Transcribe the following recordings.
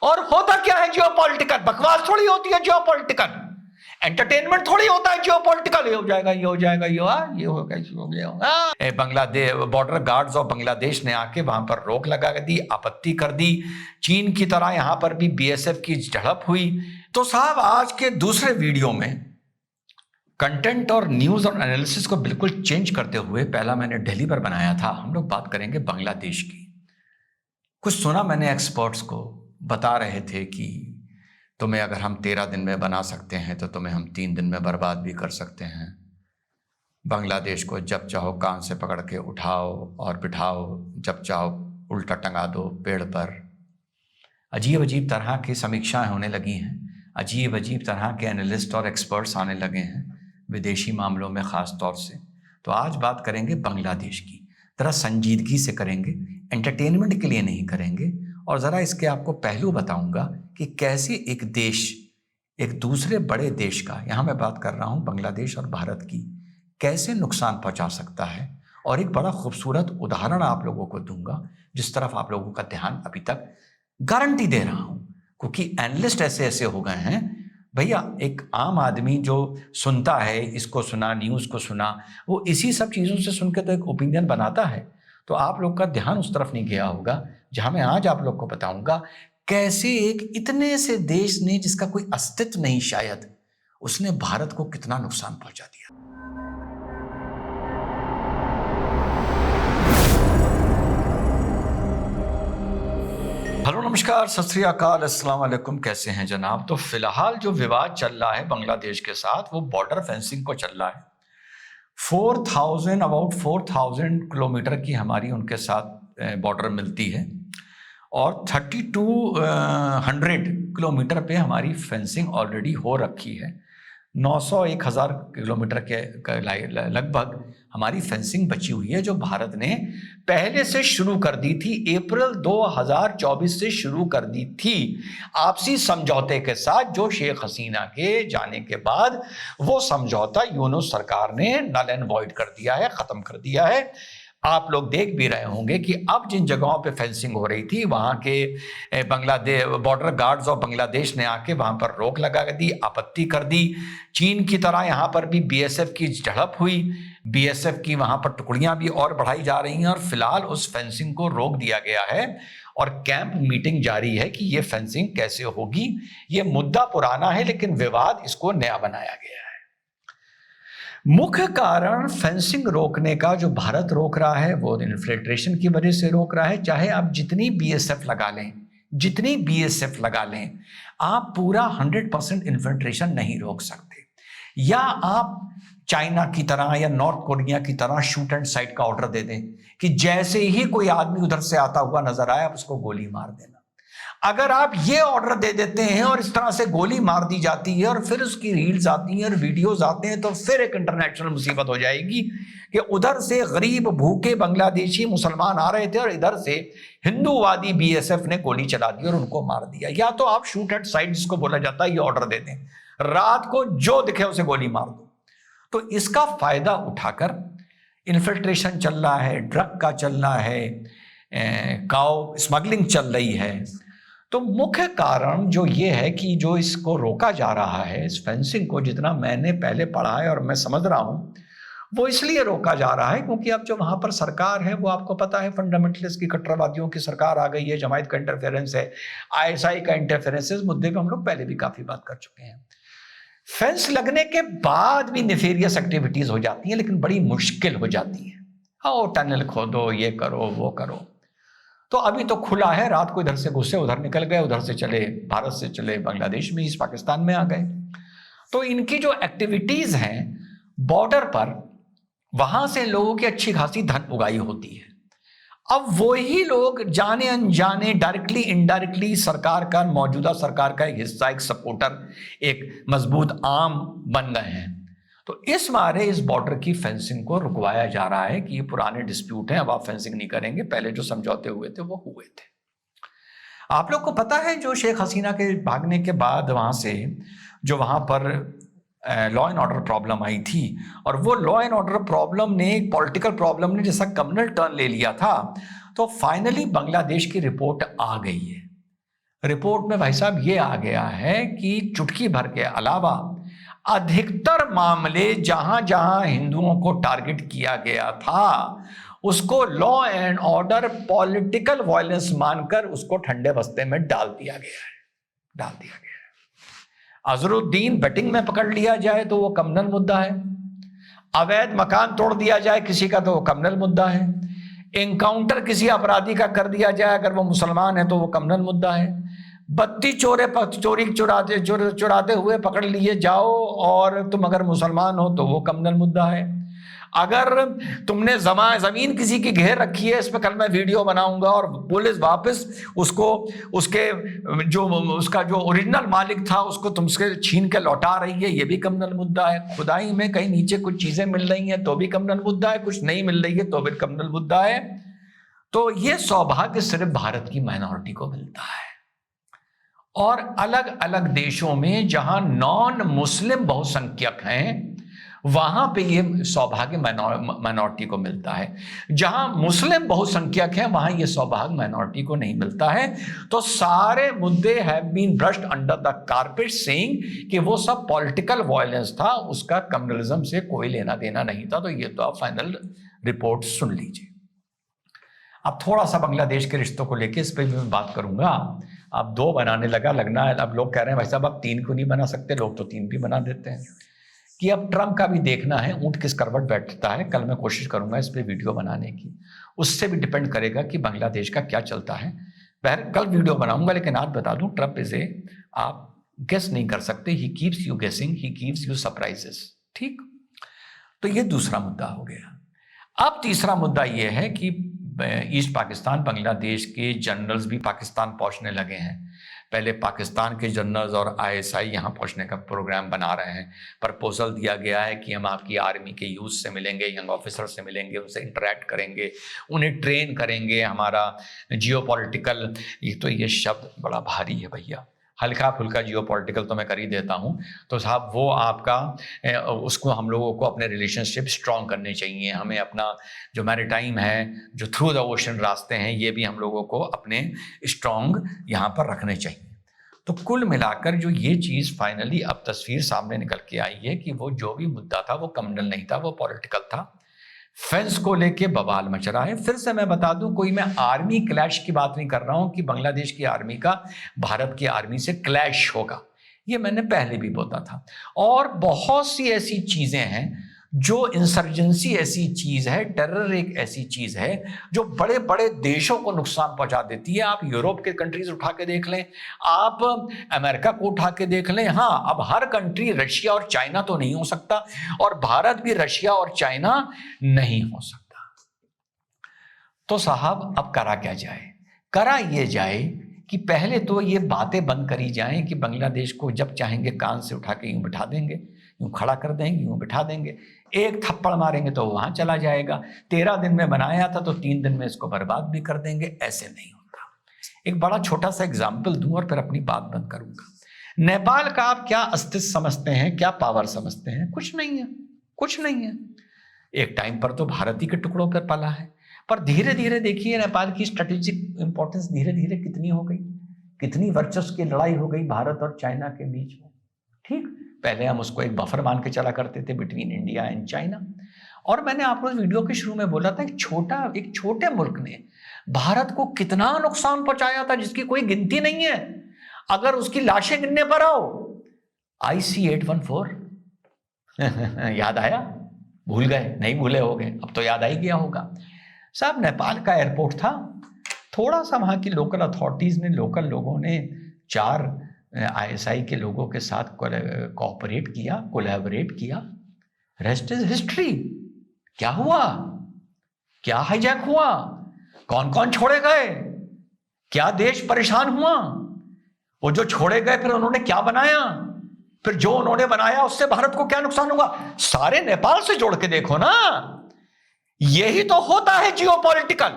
और होता क्या है जियोपॉलिटिकल? बकवास थोड़ी होती है जियोपॉलिटिकल, एंटरटेनमेंट थोड़ी होता है जियोपॉलिटिकल। ये हो जाएगा, ये हो जाएगा, ये होगा, ये हो गया। Bangladesh border guards of Bangladesh ने आके वहां पर रोक लगा दी, आपत्ति कर दी। चीन की तरह यहां पर भी बीएसएफ की झड़प हुई। तो साहब आज के दूसरे वीडियो में कंटेंट और न्यूज और एनालिसिस को बिल्कुल चेंज करते हुए, पहला मैंने दिल्ली पर बनाया था, हम लोग बात करेंगे बांग्लादेश की। कुछ सुना मैंने एक्सपर्ट्स को बता रहे थे कि तुम्हें अगर हम 13 दिन में बना सकते हैं तो तुम्हें हम 3 दिन में बर्बाद भी कर सकते हैं। बांग्लादेश को जब चाहो कान से पकड़ के उठाओ और बिठाओ, जब चाहो उल्टा टंगा दो पेड़ पर। अजीब अजीब तरह की समीक्षाएं होने लगी हैं, अजीब अजीब तरह के एनालिस्ट और एक्सपर्ट्स आने लगे हैं विदेशी मामलों में ख़ास तौर से। तो आज बात करेंगे बांग्लादेश की, ज़रा संजीदगी से करेंगे, एंटरटेनमेंट के लिए नहीं करेंगे। और ज़रा इसके आपको पहलू बताऊंगा कि कैसे एक देश एक दूसरे बड़े देश का, यहाँ मैं बात कर रहा हूँ बांग्लादेश और भारत की, कैसे नुकसान पहुँचा सकता है। और एक बड़ा खूबसूरत उदाहरण आप लोगों को दूंगा जिस तरफ आप लोगों का ध्यान अभी तक, गारंटी दे रहा हूँ, क्योंकि एनालिस्ट ऐसे ऐसे हो गए हैं भैया। एक आम आदमी जो सुनता है, इसको सुना, न्यूज़ को सुना, वो इसी सब चीज़ों से सुन के तो एक ओपिनियन बनाता है। तो आप लोग का ध्यान उस तरफ नहीं गया होगा जहां मैं आज आप लोग को बताऊंगा कैसे एक इतने से देश ने, जिसका कोई अस्तित्व नहीं शायद, उसने भारत को कितना नुकसान पहुंचा दिया। हेलो, नमस्कार, सत श्री अकाल, अस्सलाम वालेकुम। कैसे हैं जनाब? तो फिलहाल जो विवाद चल रहा है बांग्लादेश के साथ, वो बॉर्डर फेंसिंग को चल रहा है। अबाउट 4000 किलोमीटर की हमारी उनके साथ बॉर्डर मिलती है और 3200 किलोमीटर पे हमारी फेंसिंग ऑलरेडी हो रखी है। 900-1000 किलोमीटर के लगभग हमारी फेंसिंग बची हुई है, जो भारत ने पहले से शुरू कर दी थी। अप्रैल 2024 से शुरू कर दी थी आपसी समझौते के साथ, जो शेख हसीना के जाने के बाद वो समझौता यूनूस सरकार ने नल एंड वॉइड कर दिया है, खत्म कर दिया है। आप लोग देख भी रहे होंगे कि अब जिन जगहों पे फेंसिंग हो रही थी, वहां के Bangladesh border guards of Bangladesh ने आके वहां पर रोक लगा दी, आपत्ति कर दी। चीन की तरह यहां पर भी बीएसएफ की झड़प हुई, बीएसएफ की वहां पर टुकड़ियां भी और बढ़ाई जा रही हैं और फिलहाल उस फेंसिंग को रोक दिया गया है और कैंप मीटिंग जारी है कि ये फेंसिंग कैसे होगी। ये मुद्दा पुराना है लेकिन विवाद इसको नया बनाया गया है। मुख्य कारण फेंसिंग रोकने का जो भारत रोक रहा है, वो इन्फिल्ट्रेशन की वजह से रोक रहा है। चाहे आप जितनी बीएसएफ लगा लें, जितनी बीएसएफ लगा लें, आप पूरा 100% इन्फिल्ट्रेशन नहीं रोक सकते। या आप चाइना की तरह या नॉर्थ कोरिया की तरह शूट एंड साइट का ऑर्डर दे दें कि जैसे ही कोई आदमी उधर से आता हुआ नजर आए आप उसको गोली मार देना। अगर आप ये ऑर्डर दे देते हैं और इस तरह से गोली मार दी जाती है और फिर उसकी रील्स आती हैं और वीडियोस आते हैं, तो फिर एक इंटरनेशनल मुसीबत हो जाएगी कि उधर से गरीब भूखे बांग्लादेशी मुसलमान आ रहे थे और इधर से हिंदूवादी बीएसएफ ने गोली चला दी और उनको मार दिया। या तो आप शूट एट साइट जिसको बोला जाता है, ये ऑर्डर दे दें, रात को जो दिखे उसे गोली मार दो। तो इसका फायदा उठाकर इन्फिल्ट्रेशन चल रहा है, ड्रग का चल रहा है, काउ स्मगलिंग चल रही है। तो मुख्य कारण जो ये है कि जो इसको रोका जा रहा है, इस फेंसिंग को, जितना मैंने पहले पढ़ा है और मैं समझ रहा हूं, वो इसलिए रोका जा रहा है क्योंकि अब जो वहां पर सरकार है, वो आपको पता है फंडामेंटलिस्ट की, कट्टरवादियों की सरकार आ गई है। जमायत का इंटरफेरेंस है, आईएसआई का इंटरफेरेंस है। इस मुद्दे पे हम लोग पहले भी काफी बात कर चुके हैं। फेंस लगने के बाद भी नेफेरियस एक्टिविटीज हो जाती हैं, लेकिन बड़ी मुश्किल हो जाती है। हाँ, टनल खोदो, ये करो, वो करो। तो अभी तो खुला है, रात को इधर से घुसे, उधर निकल गए, उधर से चले, भारत से चले बांग्लादेश में, इस पाकिस्तान में आ गए। तो इनकी जो एक्टिविटीज हैं बॉर्डर पर, वहां से लोगों की अच्छी खासी धन उगाई होती है। अब वही लोग जाने अनजाने, डायरेक्टली इनडायरेक्टली सरकार का, मौजूदा सरकार का एक हिस्सा, एक सपोर्टर, एक मजबूत आर्म बन गए हैं। तो इस मारे इस बॉर्डर की फेंसिंग को रुकवाया जा रहा है कि ये पुराने डिस्प्यूट हैं, अब आप फेंसिंग नहीं करेंगे, पहले जो समझौते हुए थे वो हुए थे। आप लोग को पता है जो शेख हसीना के भागने के बाद वहां से जो वहां पर लॉ एंड ऑर्डर प्रॉब्लम आई थी, और वो लॉ एंड ऑर्डर प्रॉब्लम ने, पॉलिटिकल प्रॉब्लम ने जैसा कम्युनल टर्न ले लिया था, तो फाइनली बांग्लादेश की रिपोर्ट आ गई है। रिपोर्ट में भाई साहब ये आ गया है कि चुटकी भर के अलावा अधिकतर मामले जहां जहां हिंदुओं को टारगेट किया गया था उसको law and order political violence मानकर उसको ठंडे बस्ते में डाल दिया गया है। अजरुद्दीन बेटिंग में पकड़ लिया जाए तो वो कम्युनल मुद्दा है, अवैध मकान तोड़ दिया जाए किसी का तो वो कम्युनल मुद्दा है, एनकाउंटर किसी अपराधी का कर दिया जाए अगर वो मुसलमान है तो वो कम्युनल मुद्दा है, बत्ती चुराते हुए पकड़ लिए जाओ और तुम अगर मुसलमान हो तो वो कम्युनल मुद्दा है, अगर तुमने जमीन किसी की घेर रखी है, इस पर कल मैं वीडियो बनाऊंगा और पुलिस वापस उसको उसका जो ओरिजिनल मालिक था उसको तुमसे छीन के लौटा रही है, ये भी कम्युनल मुद्दा है, खुदाई में कहीं नीचे कुछ चीजें मिल रही हैं तो भी कम्युनल मुद्दा है, कुछ नहीं मिल रही है तो भी कम्युनल मुद्दा है। तो ये सौभाग्य सिर्फ भारत की माइनॉरिटी को मिलता है और अलग अलग देशों में जहां नॉन मुस्लिम बहुसंख्यक हैं वहां पे ये सौभाग्य माइनॉरिटी को मिलता है, जहां मुस्लिम बहुसंख्यक हैं वहां ये सौभाग्य माइनॉरिटी को नहीं मिलता है। तो सारे मुद्दे have been brushed under the carpet saying कि वो सब पॉलिटिकल वायलेंस था, उसका कम्युनलिज्म से कोई लेना देना नहीं था। तो ये तो आप फाइनल रिपोर्ट सुन लीजिए। अब थोड़ा सा बांग्लादेश के रिश्तों को लेकर इस पर भी मैं बात करूंगा। अब 2 बनाने लगना है, अब लोग कह रहे हैं भाई साहब आप 3 क्यों नहीं बना सकते, लोग तो 3 भी बना देते हैं कि अब ट्रंप का भी देखना है ऊंट किस करवट बैठता है। कल मैं कोशिश करूंगा इस पे वीडियो बनाने की, उससे भी डिपेंड करेगा कि बांग्लादेश का क्या चलता है। कल वीडियो बनाऊंगा, लेकिन आज बता दूं ट्रंप इसे आप गेस नहीं कर सकते, ही कीप्स यू गेसिंग, ही कीप्स यू सरप्राइजेस। ठीक, तो ये दूसरा मुद्दा हो गया। अब तीसरा मुद्दा ये है कि ईस्ट पाकिस्तान बांग्लादेश के जनरल्स भी पाकिस्तान पहुंचने लगे हैं। पहले पाकिस्तान के जनरल्स और आईएसआई यहाँ पहुंचने का प्रोग्राम बना रहे हैं। प्रपोजल दिया गया है कि हम आपकी आर्मी के यूथ से मिलेंगे, यंग ऑफिसर से मिलेंगे, उनसे इंटरेक्ट करेंगे, उन्हें ट्रेन करेंगे। हमारा जियोपॉलिटिकल, ये शब्द बड़ा भारी है भैया, हल्का फुल्का जियोपॉलिटिकल तो मैं कर ही देता हूँ। तो साहब वो आपका उसको हम लोगों को अपने रिलेशनशिप स्ट्रॉन्ग करने चाहिए। हमें अपना जो मैरीटाइम है, जो थ्रू द ओशन रास्ते हैं, ये भी हम लोगों को अपने स्ट्रॉन्ग यहाँ पर रखने चाहिए। तो कुल मिलाकर जो ये चीज़ फाइनली अब तस्वीर सामने निकल के आई है कि वो जो भी मुद्दा था वो कम्युनल नहीं था, वो पॉलिटिकल था। फेंस को लेके बवाल मच रहा है। फिर से मैं बता दूं, कोई मैं आर्मी क्लैश की बात नहीं कर रहा हूं कि बांग्लादेश की आर्मी का भारत की आर्मी से क्लैश होगा, ये मैंने पहले भी बोला था। और बहुत सी ऐसी चीजें हैं जो इंसर्जेंसी ऐसी चीज है, टेरर एक ऐसी चीज है जो बड़े बड़े देशों को नुकसान पहुंचा देती है। आप यूरोप के कंट्रीज उठा के देख लें, आप अमेरिका को उठा के देख लें। हाँ, अब हर कंट्री रशिया और चाइना तो नहीं हो सकता, और भारत भी रशिया और चाइना नहीं हो सकता। तो साहब अब करा क्या जाए? करा ये जाए कि पहले तो ये बातें बंद करी जाएं कि बांग्लादेश को जब चाहेंगे कान से उठा के यूं बिठा देंगे, यूं खड़ा कर देंगे, यूं बिठा देंगे, एक थप्पड़ मारेंगे तो वहां चला जाएगा। 13 दिन में बनाया था तो 3 दिन में इसको बर्बाद भी कर देंगे। ऐसे नहीं होता। एक बड़ा छोटा सा एग्जाम्पल दूं और फिर अपनी बात बंद करूंगा। नेपाल का आप क्या अस्तित्व समझते हैं, क्या पावर समझते हैं? कुछ नहीं है, कुछ नहीं है। एक टाइम पर तो भारत ही के टुकड़ों पर पला है, पर धीरे धीरे देखिए नेपाल की स्ट्रेटेजिक इंपॉर्टेंस धीरे धीरे कितनी हो गई, कितनी वर्चस्व की लड़ाई हो गई भारत और चाइना के बीच में। ठीक, पहले हम उसको एक बफर मान के चला करते थे बिटवीन इंडिया एंड चाइना। और मैंने आपको वीडियो के शुरू में बोला था, एक छोटे मुल्क ने भारत को कितना नुकसान पहुंचाया था जिसकी कोई गिनती नहीं है। अगर उसकी लाशें गिनने पर आओ, IC-814 याद आया? भूल गए? नहीं भूले हो गए, अब तो याद आ ही गया होगा। साहब, नेपाल का एयरपोर्ट था, थोड़ा सा वहां की लोकल अथॉरिटीज ने, लोकल लोगों ने 4 ISI के लोगों के साथ कोऑपरेट किया, कोलैबोरेट किया। Rest is history. क्या हुआ? क्या हाईजैक हुआ? कौन कौन छोड़े गए? क्या देश परेशान हुआ? वो जो छोड़े गए फिर उन्होंने क्या बनाया? फिर जो उन्होंने बनाया उससे भारत को क्या नुकसान हुआ? सारे नेपाल से जोड़ के देखो ना। यही तो होता है जियोपॉलिटिकल।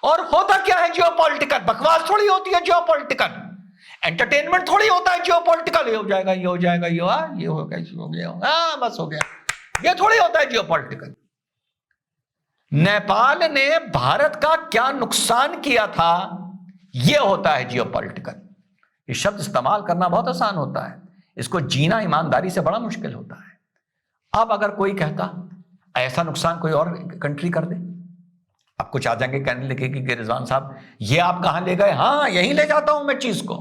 और होता क्या है जियोपॉलिटिकल? बकवास थोड़ी होती है जियोपॉलिटिकल, एंटरटेनमेंट थोड़ी होता है जियोपॉलिटिकल। ये हो जाएगा, ये हो जाएगा, ये होगा, ये हो गया, हाँ बस हो गया। ये थोड़ी होता है जियोपॉलिटिकल। नेपाल ने भारत का क्या नुकसान किया था, ये होता है जियोपॉलिटिकल। ये शब्द इस्तेमाल करना बहुत आसान होता है, इसको जीना ईमानदारी से बड़ा मुश्किल होता है। अब अगर कोई कहता ऐसा नुकसान कोई और कंट्री कर दे, अब कुछ आ जाएंगे कहने लगे कि रिजवान साहब ये आप कहां ले गए, हाँ यहीं ले जाता हूं मैं चीज को।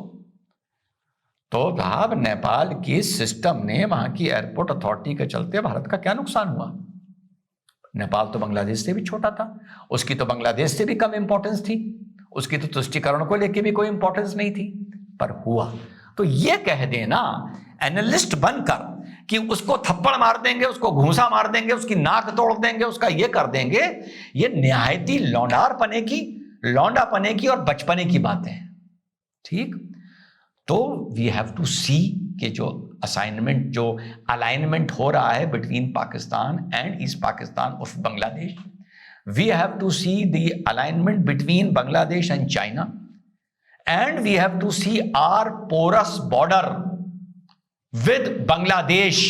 तो साहब नेपाल की सिस्टम ने, वहां की एयरपोर्ट अथॉरिटी के चलते भारत का क्या नुकसान हुआ? नेपाल तो बांग्लादेश से भी छोटा था, उसकी तो बांग्लादेश से भी कम इंपॉर्टेंस थी, उसकी तो तुष्टीकरण को लेके भी कोई इंपॉर्टेंस नहीं थी, पर हुआ। तो ये कह देना एनालिस्ट बनकर कि उसको थप्पड़ मार देंगे, उसको घूंसा मार देंगे, उसकी नाक तोड़ देंगे, उसका ये कर देंगे, ये निहायती लौंडापने की और बचपने की बातें हैं। ठीक, तो वी हैव टू सी कि जो अलाइनमेंट हो रहा है between Pakistan and east Pakistan of Bangladesh, we have to see the alignment between Bangladesh and China, and we have to see our porous border with Bangladesh,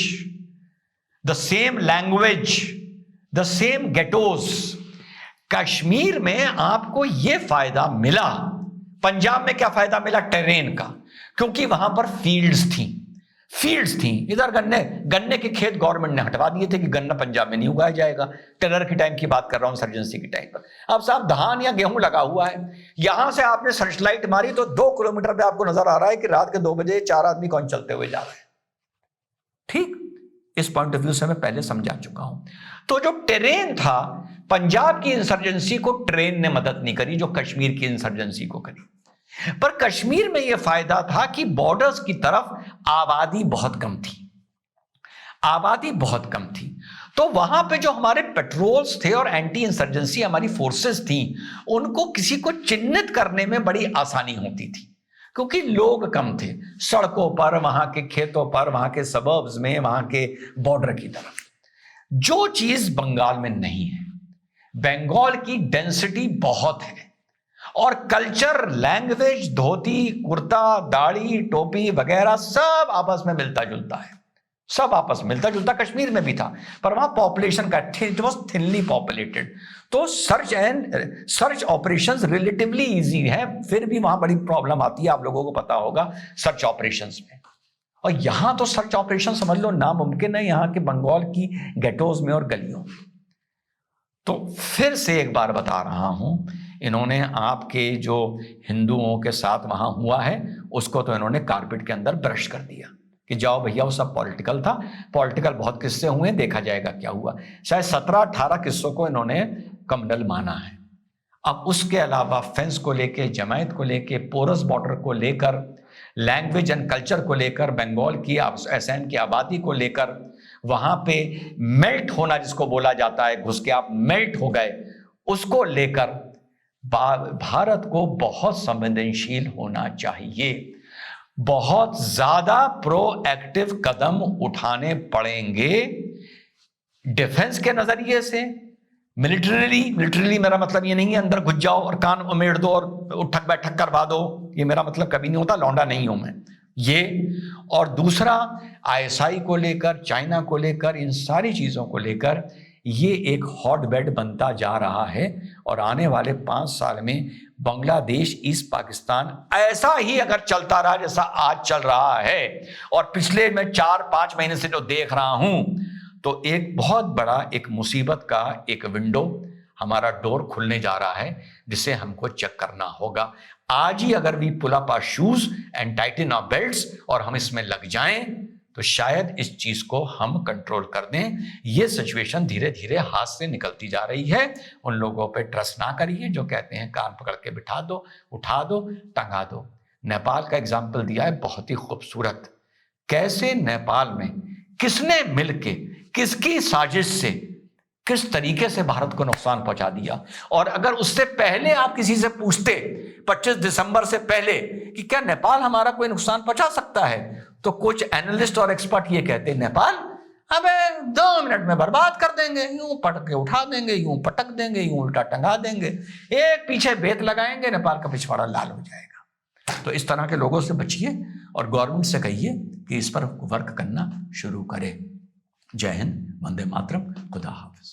the same language, the same ghettos. Kashmir में आपको यह फायदा मिला, पंजाब में क्या फायदा मिला? टेरेन का, क्योंकि वहां पर फील्ड्स थी। इधर गन्ने के खेत गवर्नमेंट ने हटवा दिए थे कि गन्ना पंजाब में नहीं उगाया जाएगा। टेलर की टाइम की बात कर रहा हूं, सर्जेंसी की टाइम पर। अब साहब धान या गेहूं लगा हुआ है, यहां से आपने सर्च लाइट मारी तो 2 किलोमीटर पे आपको नजर आ रहा है कि रात के 2 बजे 4 आदमी कौन चलते हुए जा रहे हैं। ठीक, इस पॉइंट ऑफ व्यू से मैं पहले समझा चुका हूं। तो जो टेरेन था, पंजाब की इंसर्जेंसी को ट्रेन ने मदद नहीं करी जो कश्मीर की इंसर्जेंसी को करी। पर कश्मीर में यह फायदा था कि बॉर्डर्स की तरफ आबादी बहुत कम थी, तो वहां पे जो हमारे पेट्रोल्स थे और एंटी इंसर्जेंसी हमारी फोर्सेस थी, उनको किसी को चिन्हित करने में बड़ी आसानी होती थी, क्योंकि लोग कम थे सड़कों पर, वहां के खेतों पर, वहां के सबर्ब्स में, वहां के बॉर्डर की तरफ। जो चीज बंगाल में नहीं है, बंगाल की डेंसिटी बहुत है और कल्चर, लैंग्वेज, धोती, कुर्ता, दाढ़ी, टोपी वगैरह सब आपस में मिलता जुलता कश्मीर में भी था, पर वहां पॉपुलेशन का थिनली पॉपुलेटेड, तो सर्च ऑपरेशंस रिलेटिवली इजी है, फिर भी वहां बड़ी प्रॉब्लम आती है, आप लोगों को पता होगा सर्च ऑपरेशंस में। और यहां तो सर्च ऑपरेशन समझ लो नामुमकिन है, यहां के बंगाल की गेटोज में और गलियों। तो फिर से एक बार बता रहा हूं, इन्होंने आपके जो हिंदुओं के साथ वहां हुआ है उसको तो इन्होंने कारपेट के अंदर ब्रश कर दिया कि जाओ भैया वो सब पॉलिटिकल था, पॉलिटिकल बहुत किस्से हुए, देखा जाएगा क्या हुआ। शायद 17-18 किस्सों को इन्होंने कमनल माना है। अब उसके अलावा फेंस को लेके, जमायत को लेके, पोरस बॉर्डर को लेकर, लैंग्वेज एंड कल्चर को लेकर, बंगाल की असम की आबादी को लेकर, वहां पे मेल्ट होना जिसको बोला जाता है, घुस के आप मेल्ट हो गए, उसको लेकर भारत को बहुत संवेदनशील होना चाहिए। बहुत ज्यादा प्रोएक्टिव कदम उठाने पड़ेंगे डिफेंस के नजरिए से। मिलिट्रीली मेरा मतलब ये नहीं है अंदर घुस जाओ और कान उमेड़ दो और उठक बैठक करवा दो, ये मेरा मतलब कभी नहीं होता, लौंडा नहीं हूं मैं ये। और दूसरा ISI को लेकर, चाइना को लेकर, इन सारी चीजों को लेकर ये एक हॉट बेड बनता जा रहा है। और आने वाले 5 साल में बांग्लादेश, ईस्ट पाकिस्तान ऐसा ही अगर चलता रहा जैसा आज चल रहा है, और पिछले मैं 4-5 महीने से जो देख रहा हूं, तो एक बहुत बड़ा एक मुसीबत का एक विंडो, हमारा डोर खुलने जा रहा है, जिसे हमको चेक करना होगा। आज ही अगर we pull up our shoes and tighten our belts और हम इसमें लग जाएं, तो शायद इस चीज को हम कंट्रोल कर दें। ये सिचुएशन धीरे धीरे हाथ से निकलती जा रही है। उन लोगों पे ट्रस्ट ना करिए जो कहते हैं कान पकड़ के बिठा दो, उठा दो, टंगा दो। नेपाल का एग्जाम्पल दिया है बहुत ही खूबसूरत, कैसे नेपाल में किसने मिलके, किसकी साजिश से, किस तरीके से भारत को नुकसान पहुंचा दिया। और अगर उससे पहले आप किसी से पूछते 25 दिसंबर से पहले कि क्या नेपाल हमारा कोई नुकसान पहुंचा सकता है, तो कुछ एनालिस्ट और एक्सपर्ट ये कहते नेपाल अबे 2 मिनट में बर्बाद कर देंगे, यूं पटक के उठा देंगे, यूं पटक देंगे, यूं उल्टा टंगा देंगे, एक पीछे बेत लगाएंगे, नेपाल का पिछवाड़ा लाल हो जाएगा। तो इस तरह के लोगों से बचिए और गवर्नमेंट से कहिए कि इस पर वर्क करना शुरू करे। जय हिंद, वंदे मातरम, खुदा हाफिज।